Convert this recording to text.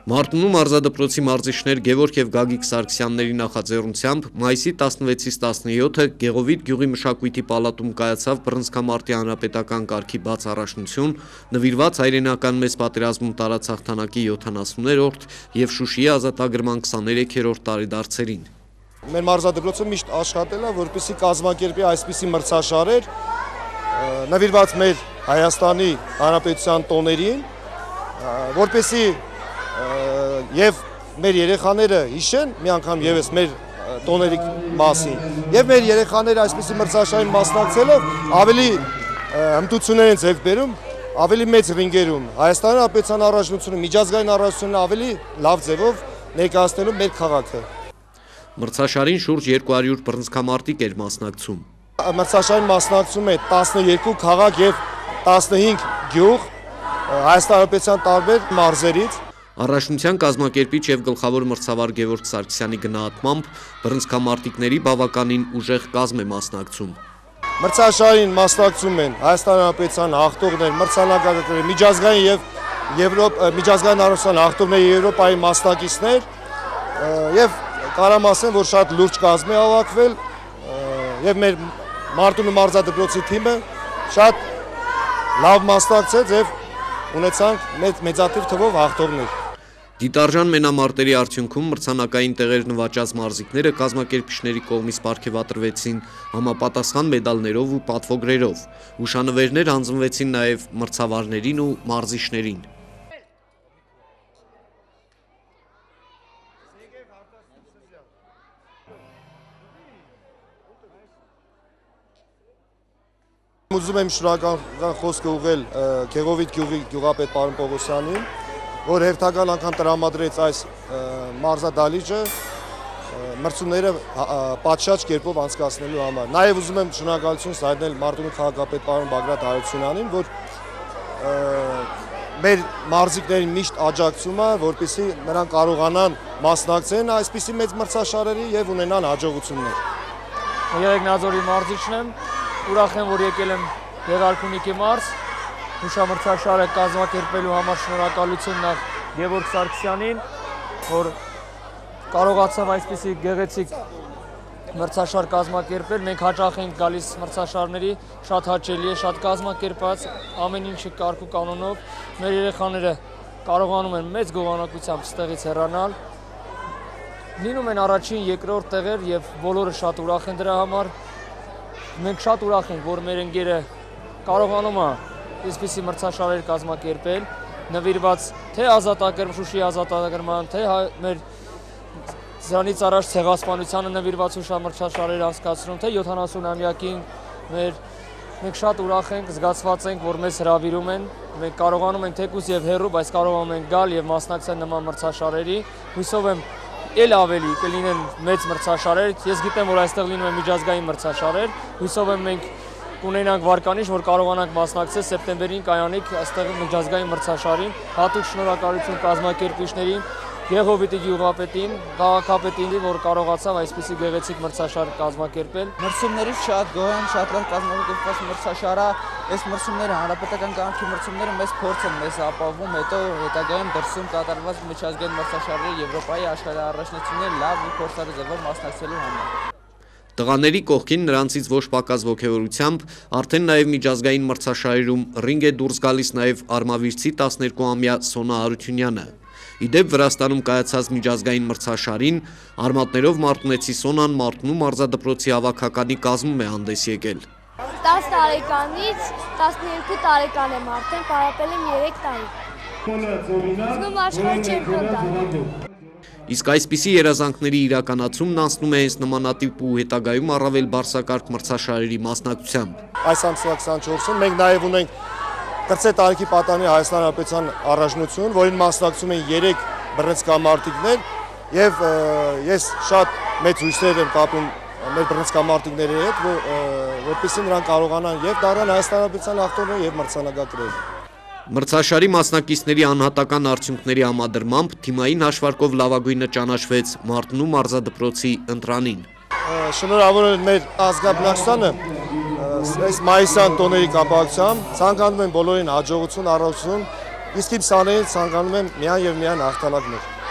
Մարտունու մարզադպրոցի մարզիչներ Գևորգ և Գագիկ Սարգսյանների նախաձեռնությամբ մայիսի 16-ից 17-ը Գեղովիտ գյուղի մշակույթի պալատում կայացավ բռնցքամարտի հանրապետական կարգի բաց առաջնություն, նվիրված հայրենական մեծ պատերազմում տարած հաղթանակի 70-րդ և Շուշիի ազատագրման 23-րդ տարեդարձերին։ Մեր մարզադպրոցը միշտ աշխատել է, որպեսզի կազմակերպի այսպիսի մրցաշարեր, նվիրված մեր Հայաստանի Հանրապետության տոներին, որպեսզի և մեր երեխաները հիշեն մի անգամ ևս մեր տոների մասին և մեր երեխաները այսպիսի մրցաշարին մասնակցելով ավելի հմտություններ են ձեռք բերում, ավելի մեծ ռինգերում Հայաստանի Հանրապետության առաջնությունը, միջազգային առաջնությունը ավելի լավ ձևով ներկայացնելու մեր քաղաքը։ Մրցաշարին շուրջ 200 բռնցքամարտիկ էր մասնակցում։ Մրցաշարին մասնակցում է 12 քաղաք և 15 գյուղ Հայաստանի Հանրապետության տարբեր մարզերից։ Առաջնության կազմակերպիչ և գլխավոր մրցավար Գևորգ Սարգսյանի գնահատմամբ բռնցքամարտիկների բավականին ուժեղ կազմ է մասնակցում։ Մրցաշարին մասնակցում են Հայաստանի Հանրապետության հաղթողներ, մրցանակակիրներ, միջազգային հանրության հաղթողներ, Եվրոպայի մասնակիցներ և կարամ ասեմ, որ շատ լուրջ կազմ է հավաքվել և մեր Մարտունու մարզադպրոցի թիմը շատ լավ մասնակցեց և ունեցանք մեծաթիվ թվով հաղթողներ։ Դիտարժան մենամարտերի արդյունքում մրցանակային տեղեր նվաճած մարզիկները կազմակերպիչների կողմից պարգևատրվեցին համապատասխան մեդալներով ու պատվոգրերով։ Հուշանվերներ հանձնվեցին նաև մրցավարներին ու մարզիչներին։ Ուզում եմ շնորհակալության խոսքը ուղղել Գեղովիտ գյուղի գյուղապետ պարոն Պողոսյանին, որ հերթական անգամ տրամադրեց այս մարզադահլիճը մրցումները պատշաճ կերպով անցկացնելու համար։ Նաև ուզում եմ շնորհակալություն հայտնել Մարտունու քաղաքապետ պարոն Բագրատ Հարությունյանին, որ մեր մարզիկներին միշտ աջակցում է, որպեսզի նրանք կարողանան մասնակցեն այսպիսի մեծ մրցաշարերի և ունենան հաջողություններ։ Երեգնաձորի մարզիչն եմ, ուրախ եմ, որ եկել եմ Գեղարքունիքի մարզ, հուշամրցաշարը կազմակերպելու համար շնորհակալություն նախ Գևորգ Սարգսյանին, որ կարողացավ այսպիսի գեղեցիկ մրցաշար կազմակերպել։ Մենք հաճախ ենք գալիս մրցաշարների, շատ հաճելի է, շատ կազմակերպած, ամեն ինչը կարգ ու կանոնով։ Մեր երեխաները կարողանում են մեծ գողանակությամբ ստեղից հեռանալ, լինում են առաջին, երկրորդ տեղեր և բոլորը շատ ուրախ են դրա համար։ Մենք շատ ուրախ ենք, որ մեր ընկերը կարողանում է այսպիսի մրցաշարեր կազմակերպել, նվիրված թե Շուշիի ազատագրման, թե մեր դրանից առաջ ցեղասպանությանը նվիրված հուշամրցաշարեր անցկացնում, թե 70-ամյակին մենք շատ ուրախ ենք, զգացված ենք, որ մեզ հրավիրում են, մենք կարողանում ենք թեկուզ և հեռու, բայց կարողանում ենք գալ և մասնակցել նման մրցաշարերի։ Հույսով եմ էլ ավելի կլինեն մեծ մրցաշարեր, ես գիտեմ, որ այստեղ լինում են միջազգային մրցաշարեր, հույսով եմ մենք կունենանք վարկանիշ, որ կարողանանք մասնակցել սեպտեմբերին կայանիք այստեղ միջազգային մրցաշարին։ Հատուկ շնորհակալություն կազմակերպիչներին, Գեղովիտի գյուղապետին, քաղաքապետին, որ կարողացավ այսպիսի գեղեցիկ մրցաշար կազմակերպել։ Մրցումներից շատ գոհ եմ, շատ լավ կազմակերպված մրցաշարը, այս մրցումները հանրապետական կարգի մրցումները մեծ փորձ են մեզ ապահովում, հետո հետագայում դրսում կատարված միջազգային մրցաշարերի Եվրոպայի աշխարհի առաջնությունների լավ ու փորձառու ձևով մասնակցելու համար։ Տղաների կողքին նրանցից ոչ պակաս ոգևորությամբ արդեն նաև միջազգային մրցաշարերում ռինգ է դուրս գալիս նաև արմավիրցի 12-ամյա Սոնա Հարությունյանը։ Իդեպ Վրաստանում կայացած միջազգային մրցաշարին արմատներով մարտունեցի Սոնան Մարտունու մարզադպրոցի հավաքականի կազմում է հանդես եկել։ 10 տարեկանից 12 տարեկան եմ արդեն, պարապել եմ 3 տարի։ Ուզում աշխարհի չեմպիոն դառնալ։ Իսկ այսպիսի երազանքների իրականացումն անցնում է հենց նմանատիպ ու հետագայում առավել բարձրակարգ մրցաշարերի մասնակցությամբ։ Այս ամսվա 24-ին մենք նաև ունենք կրծե տարիքի պատանի Հայաստանի Հանրապետության առաջնություն, որին մասնակցում են 3 բռնցքամարտիկներ և ես շատ մեծ հույսեր եմ կապում մեր բռնցքամարտիկների հետ, որպեսզի նրանք կարողանան և դառնալ Հայաստանի Հանրապետության հաղթողներ և մրցանակակիրներ։ Մրցաշարի մասնակիցների անհատական արդյունքների համադրմամբ թիմային հաշվարկով լավագույնը ճանաչվեց Մարտունու մարզադպրոցի ընտրանին։ Շնորհավոր եմ մեր ազգաբնակչությանը այս մայիսյան տոների կապակցությամբ, ցանկանում եմ բոլորին հաջողություն, առողջություն իսկ իմ սաներին ցանկանում եմ միայն եւ միայն հաղթանակներ։